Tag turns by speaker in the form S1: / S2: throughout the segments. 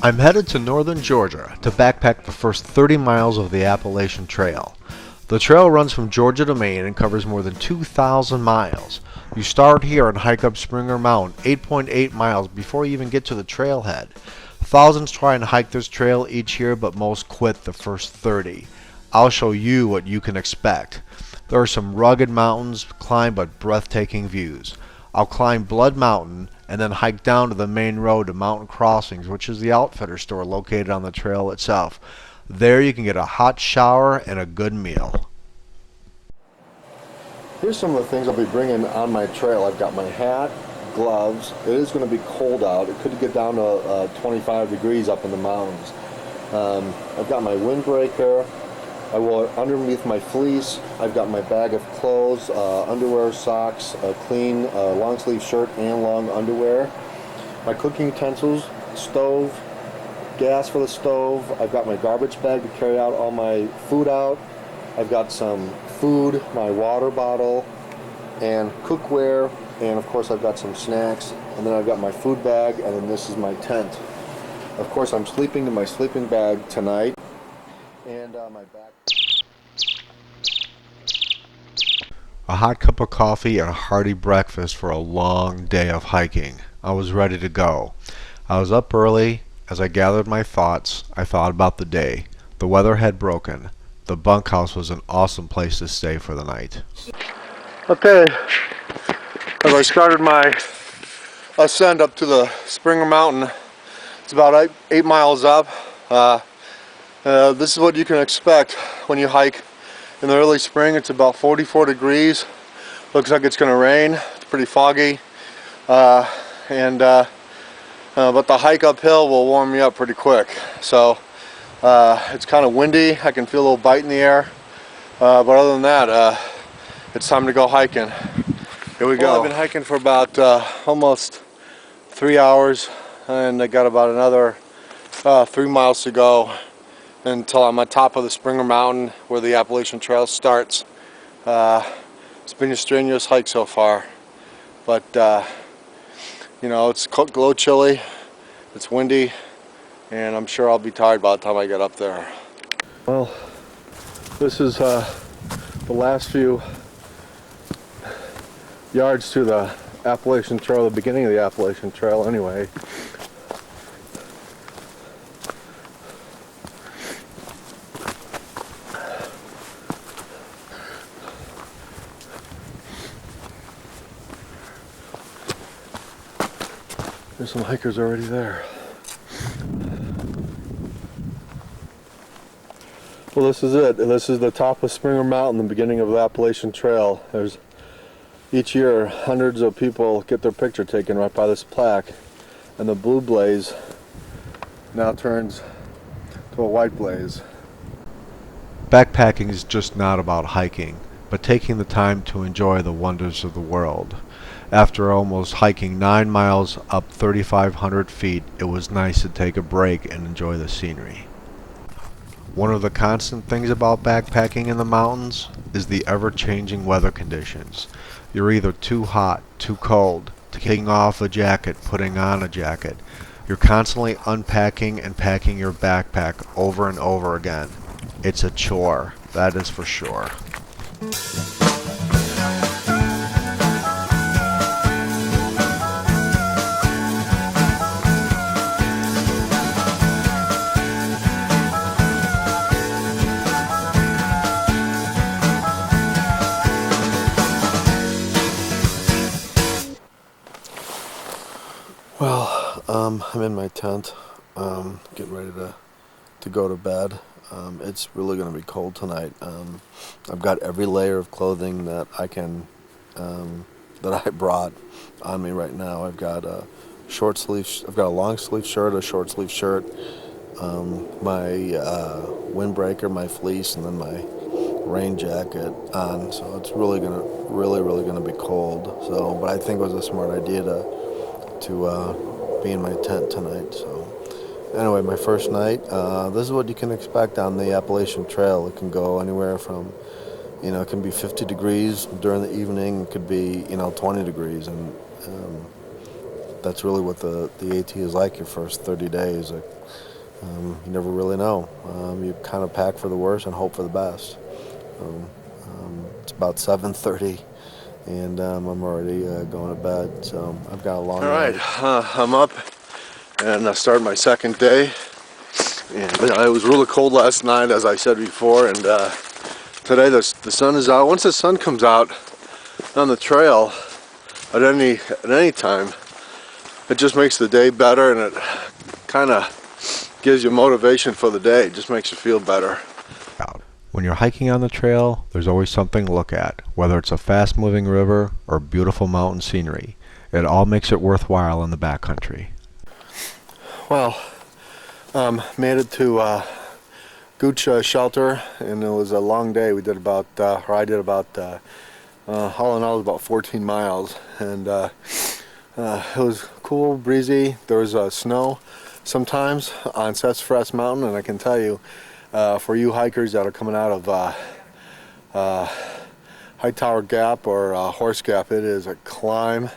S1: I'm headed to northern Georgia to backpack the first 30 miles of the Appalacian Trail. The trail runs from Georgia to Maine and covers more than 2,000 miles. You start here and hike up Springer Mountain, 8.8 miles before you even get to the trailhead. Thousands try and hike this trail each year, but most quit the first 30. I'll show you what you can expect. There are some rugged mountains to climb, but breathtaking views. I'll climb Blood Mountain and then hike down to the main road to Mountain Crossings, which is the outfitter store located on the trail itself. There you can get a hot shower and a good meal.
S2: Here's some of the things I'll be bringing on my trail. I've got my hat, gloves. It is going to be cold out. It could get down to 25 degrees up in the mountains. I've got my windbreaker. I will underneath my fleece. I've got my bag of clothes, underwear, socks, a clean long sleeve shirt and long underwear. My cooking utensils, stove, gas for the stove. I've got my garbage bag to carry out all my food out. I've got some food, my water bottle, and cookware, and of course I've got some snacks, and then I've got my food bag, and then this is my tent. Of course I'm sleeping in my sleeping bag tonight, and my back.
S1: A hot cup of coffee and a hearty breakfast for a long day of hiking. I was ready to go. I was up early. As I gathered my thoughts, I thought about the day. The weather had broken. The bunkhouse was an awesome place to stay for the night.
S2: Okay, as I started my ascent up to the Springer Mountain, it's about 8 miles up. This is what you can expect when you hike in the early spring. It's about 44 degrees. Looks like it's going to rain. It's pretty foggy. But the hike uphill will warm me up pretty quick. So it's kind of windy. I can feel a little bite in the air. But other than that, it's time to go hiking. Here we go. Well, I've been hiking for about almost 3 hours, and I got about another 3 miles to go until I'm on top of the Springer Mountain where the Appalacian Trail starts. It's been a strenuous hike so far, but you know, it's a little chilly, it's windy, and I'm sure I'll be tired by the time I get up there. Well, this is the last few yards to the Appalachian Trail, the beginning of the Appalachian Trail anyway. There's some hikers already there. Well, this is it. This is the top of Springer Mountain, the beginning of the Appalachian Trail. There's each year hundreds of people get their picture taken right by this plaque, and the blue blaze now turns to a white blaze.
S1: Backpacking is just not about hiking, but taking the time to enjoy the wonders of the world. After almost hiking 9 miles up 3,500 feet, it was nice to take a break and enjoy the scenery. One of the constant things about backpacking in the mountains is the ever-changing weather conditions. You're either too hot, too cold, taking off a jacket, putting on a jacket. You're constantly unpacking and packing your backpack over and over again. It's a chore, that is for sure.
S2: Well, I'm in my tent, getting ready to go to bed. It's really going to be cold tonight. I've got every layer of clothing that I can, that I brought on me right now. I've got a I've got a long sleeve shirt, a short sleeve shirt, my windbreaker, my fleece, and then my rain jacket on. So it's really gonna be cold. So, but I think it was a smart idea to be in my tent tonight. So anyway, my first night, this is what you can expect on the Appalachian Trail. It can go anywhere from, you know, it can be 50 degrees during the evening, it could be, you know, 20 degrees, and that's really what the AT is like. Your first 30 days, you never really know. You kind of pack for the worst and hope for the best. It's about 7:30, and I'm already going to bed. So I've got a long night. All right, I'm up, and I started my second day. And it was really cold last night, as I said before, and today the sun is out. Once the sun comes out on the trail at any time, it just makes the day better, and it kind of gives you motivation for the day. It just makes you feel better.
S1: When you're hiking on the trail, there's always something to look at, whether it's a fast-moving river or beautiful mountain scenery. It all makes it worthwhile in the backcountry.
S2: Well, made it to Gooch Shelter, and it was a long day. We did about, I did about, all in all, about 14 miles, and it was cool, breezy. There was snow sometimes on Sassafras Mountain, and I can tell you, for you hikers that are coming out of Hightower Gap or Horse Gap, it is a climb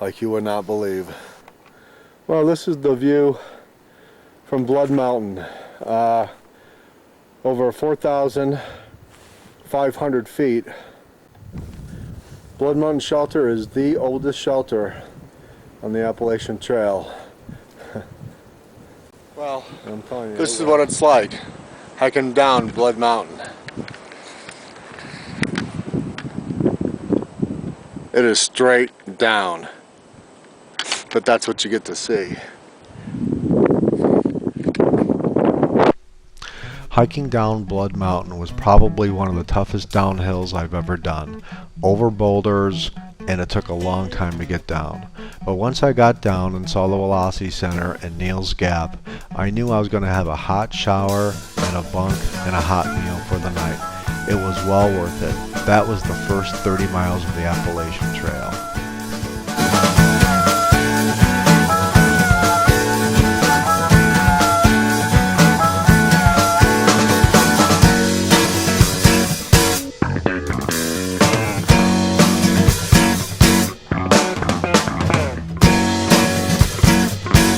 S2: like you would not believe. Well, this is the view from Blood Mountain, over 4,500 feet. Blood Mountain Shelter is the oldest shelter on the Appalachian Trail. Well, I'm telling you, this is what it's like hiking down Blood Mountain. It is straight down, but that's what you get to see.
S1: Hiking down Blood Mountain was probably one of the toughest downhills I've ever done, over boulders, and it took a long time to get down. But once I got down and saw the Velocity Center and Neel's Gap, I knew I was going to have a hot shower and a bunk and a hot meal for the night. It was well worth it. That was the first 30 miles of the Appalachian Trail.